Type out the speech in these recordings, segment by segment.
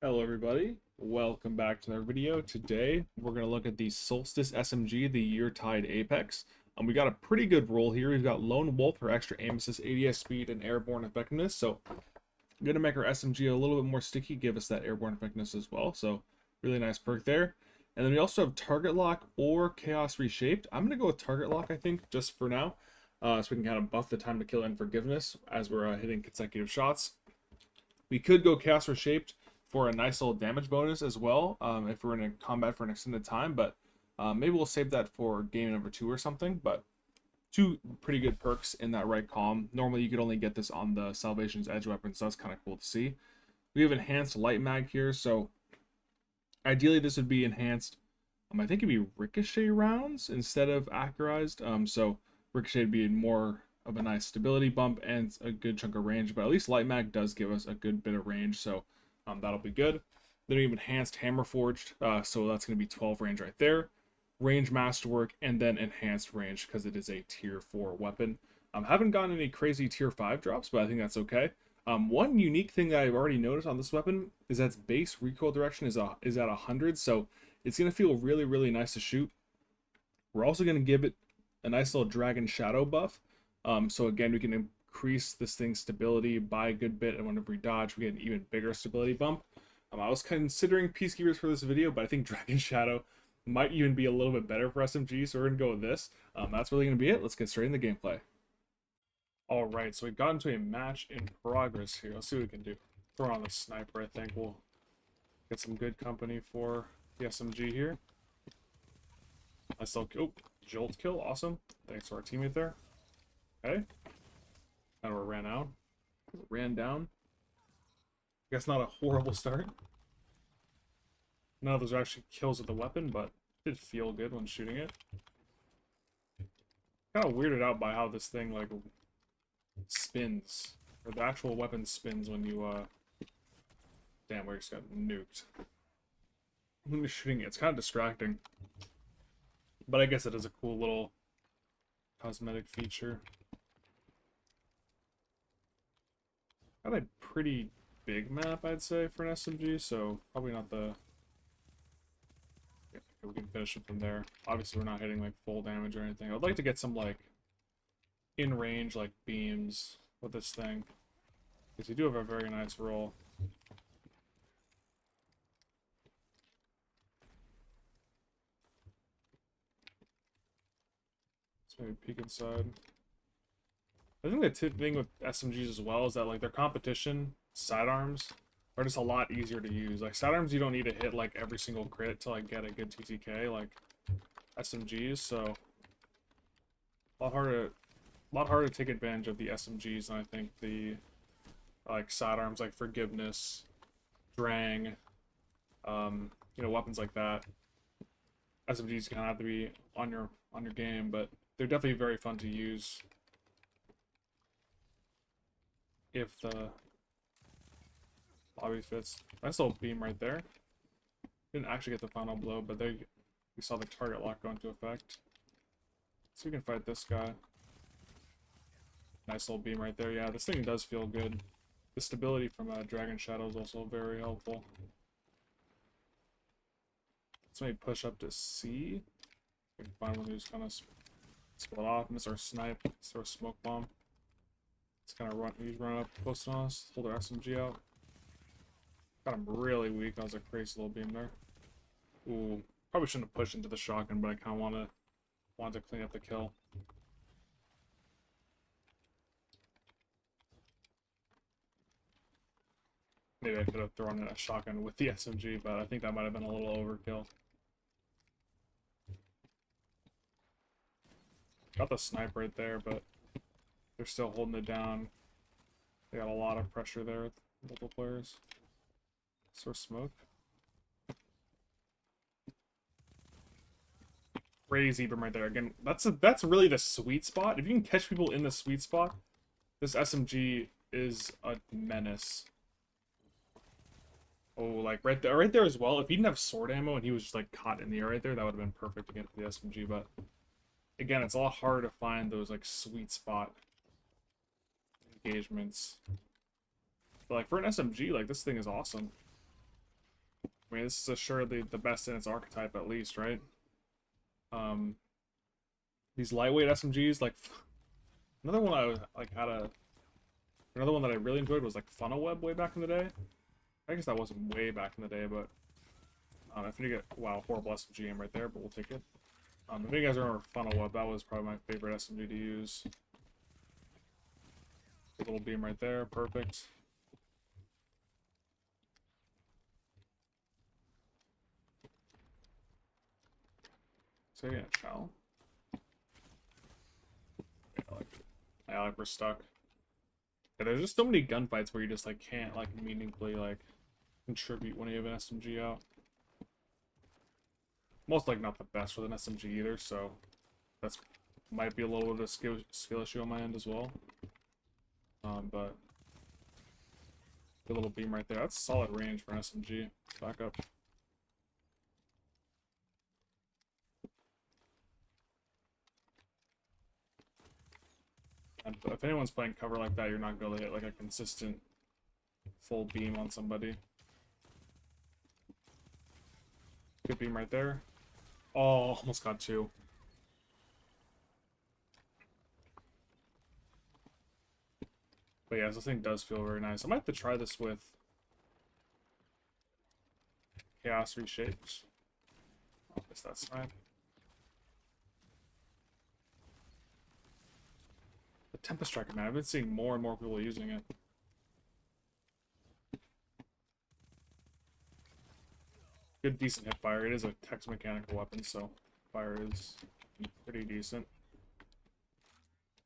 Hello everybody, welcome back to another video. Today we're going to look at the Solstice SMG, the Yeartide Apex. We got a pretty good roll here. We've got Lone Wolf for extra aim assist, ADS speed, and airborne effectiveness. So going to make our SMG a little bit more sticky, give us that airborne effectiveness as well. So really nice perk there. And then we also have Target Lock or Chaos Reshaped. I'm going to go with Target Lock, I think, just for now. So we can kind of buff the time to kill and forgiveness as we're hitting consecutive shots. We could go Chaos Reshaped for a nice little damage bonus as well, if we're in a combat for an extended time, but maybe we'll save that for game number 2 or something. But two pretty good perks in that right column. Normally you could only get this on the Salvation's Edge weapon, so that's kind of cool to see. We have enhanced light mag here, so ideally this would be enhanced. I think it'd be ricochet rounds instead of accurized. So ricochet would be more of a nice stability bump and a good chunk of range, but at least light mag does give us a good bit of range, so that'll be good. Then we have enhanced hammer forged, so that's going to be 12 range right there. Range masterwork, and then enhanced range because it is a tier 4 weapon. Haven't gotten any crazy tier 5 drops, but I think that's okay. One unique thing that I've already noticed on this weapon is that its base recoil direction is at 100, so it's going to feel really, really nice to shoot. We're also going to give it a nice little dragon shadow buff. So again, we can increase this thing's stability by a good bit, and whenever we dodge, we get an even bigger stability bump. I was considering Peacekeepers for this video, but I think Dragon Shadow might even be a little bit better for SMG, so we're going to go with this. That's really going to be it. Let's get straight into gameplay. Alright, so we've got into a match in progress here. Let's see what we can do. Throw on the sniper, I think. We'll get some good company for the SMG here. I still... Oh, Jolt kill. Awesome. Thanks to our teammate there. Okay. Kind of ran out. Ran down. I guess not a horrible start. None of those are actually kills with the weapon, but it did feel good when shooting it. Kind of weirded out by how this thing, like, spins. Or the actual weapon spins when you, Damn, we just got nuked. When you're shooting it, it's kind of distracting. But I guess it is a cool little cosmetic feature. Got a pretty big map, I'd say, for an SMG, so probably not the... Yeah, we can finish it from there. Obviously, we're not hitting, like, full damage or anything. I'd like to get some, like, in-range, like, beams with this thing. Because you do have a very nice roll. Let's maybe peek inside. I think the thing with SMGs as well is that, like, their competition sidearms are just a lot easier to use. Like, sidearms, you don't need to hit, like, every single crit to, like, get a good TTK, like SMGs, so a lot harder to take advantage of the SMGs than I think the, like, sidearms, like Forgiveness, Drang, you know, weapons like that. SMGs kind of have to be on your game, but they're definitely very fun to use if the lobby fits. Nice little beam right there. Didn't actually get the final blow, but there we saw the target lock go into effect. So we can fight this guy. Nice little beam right there. Yeah, this thing does feel good. The stability from Dragon Shadow is also very helpful. Let's maybe push up to C. We can find one who's kind of split off. Miss our snipe. Let's throw a smoke bomb. Let's kind of run up close to us. Hold our SMG out. Got him really weak. That was a crazy little beam there. Ooh, probably shouldn't have pushed into the shotgun, but I kind of wanted to clean up the kill. Maybe I could have thrown in a shotgun with the SMG, but I think that might have been a little overkill. Got the snipe right there, but they're still holding it down. They got a lot of pressure there with multiple players. Sort of smoke. Crazy beam right there. Again, that's really the sweet spot. If you can catch people in the sweet spot, this SMG is a menace. Oh, like right there as well. If he didn't have sword ammo and he was just like caught in the air right there, that would have been perfect to get for the SMG. But again, it's a lot harder to find those like sweet spot engagements. But like for an SMG, like this thing is awesome. I mean, this is assuredly the best in its archetype, at least, right? These lightweight SMGs, like another one I like had another one that I really enjoyed was like Funnel Web way back in the day. I guess that wasn't way back in the day, but if you get wow, horrible SMG aim right there, but we'll take it. If you guys remember Funnel Web, that was probably my favorite SMG to use. A little beam right there, perfect. So yeah, shell. I like we're stuck. Yeah, there's just so many gunfights where you just like can't like meaningfully like contribute when you have an SMG out. Most like not the best with an SMG either, so that's might be a little bit of a skill issue on my end as well. But the little beam right there, that's solid range for an SMG. Back up. And if anyone's playing cover like that, you're not going to hit like a consistent full beam on somebody. Good beam right there. Oh, almost got two. But yeah, this thing does feel very nice. I might have to try this with Chaos Reshaped. Oh, I missed that snipe. The Tempest Striker, man, I've been seeing more and more people using it. Good, decent hip fire. It is a text mechanical weapon, so fire is pretty decent.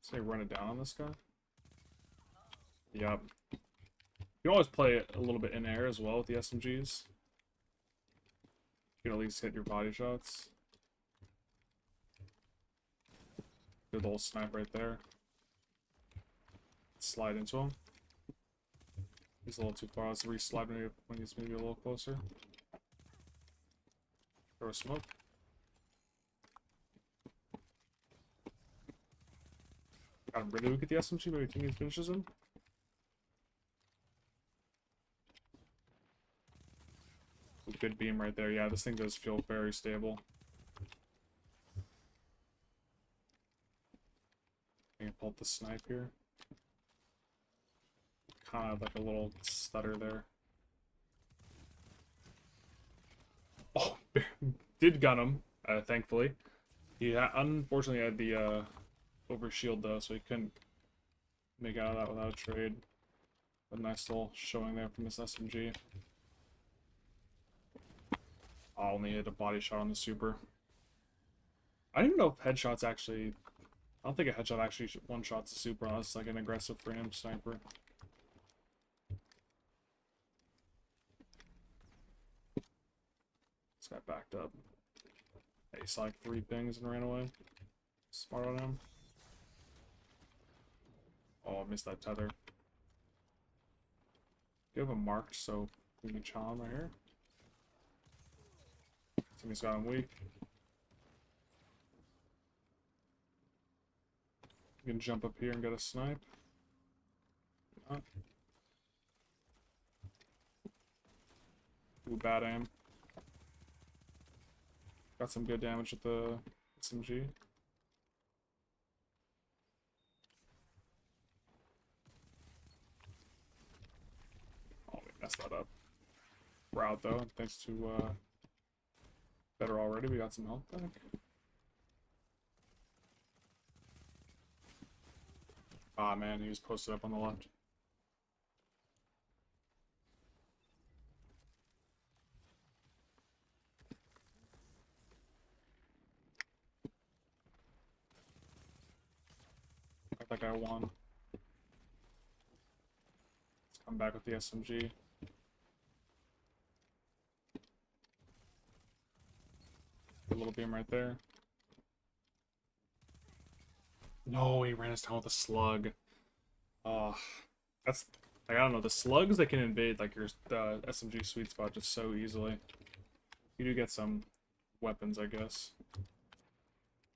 So they run it down on this guy. Yep. You can always play it a little bit in air as well with the SMGs. You can at least hit your body shots. Good little snipe right there. Slide into him. He's a little too far. Let's re-slide when he's maybe a little closer. Throw a smoke. Got him really weak at the SMG, maybe think he finishes him. Good beam right there. Yeah, this thing does feel very stable. I can pull up the snipe here. Kind of like a little stutter there. Oh, did gun him, thankfully. He unfortunately had the overshield though, so he couldn't make out of that without a trade. A nice little showing there from this SMG. I only hit a body shot on the super. I don't even know if headshots actually... I don't think a headshot actually one-shots the super unless it's like an aggressive frame sniper. This guy backed up. Yeah, he saw like 3 pings and ran away. Smart on him. Oh, I missed that tether. Do you have a marked so we can chow him right here? Somebody's got him weak. You can jump up here and get a snipe. Not. Ooh, bad aim. Got some good damage with the SMG. Oh, we messed that up. We're out though, thanks to better already. We got some health back. Ah man, he was posted up on the left. I think I won. Let's come back with the SMG. Good little beam right there. No, he ran us down with a slug. That's like, I don't know, the slugs that can invade like your SMG sweet spot just so easily. You do get some weapons, I guess.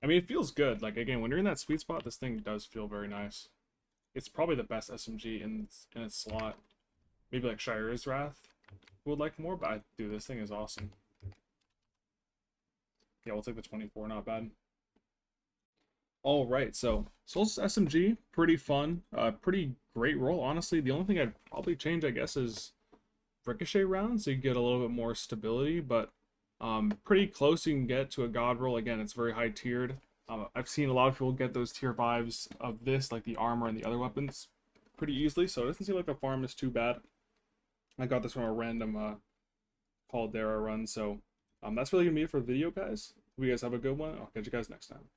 I mean, it feels good. Like again, when you're in that sweet spot, this thing does feel very nice. It's probably the best SMG in its slot. Maybe like Shire's Wrath, would like more, but dude, this thing is awesome. Yeah, we'll take the 24, not bad. All right, so Solstice SMG, pretty fun, pretty great roll. Honestly, the only thing I'd probably change, I guess, is ricochet rounds, so you get a little bit more stability, but pretty close you can get to a god roll. Again, it's very high tiered. I've seen a lot of people get those tier 5s of this, like the armor and the other weapons, pretty easily, so it doesn't seem like the farm is too bad. I got this from a random Caldera run, so that's really gonna be it for the video, guys. Hope you guys have a good one. I'll catch you guys next time.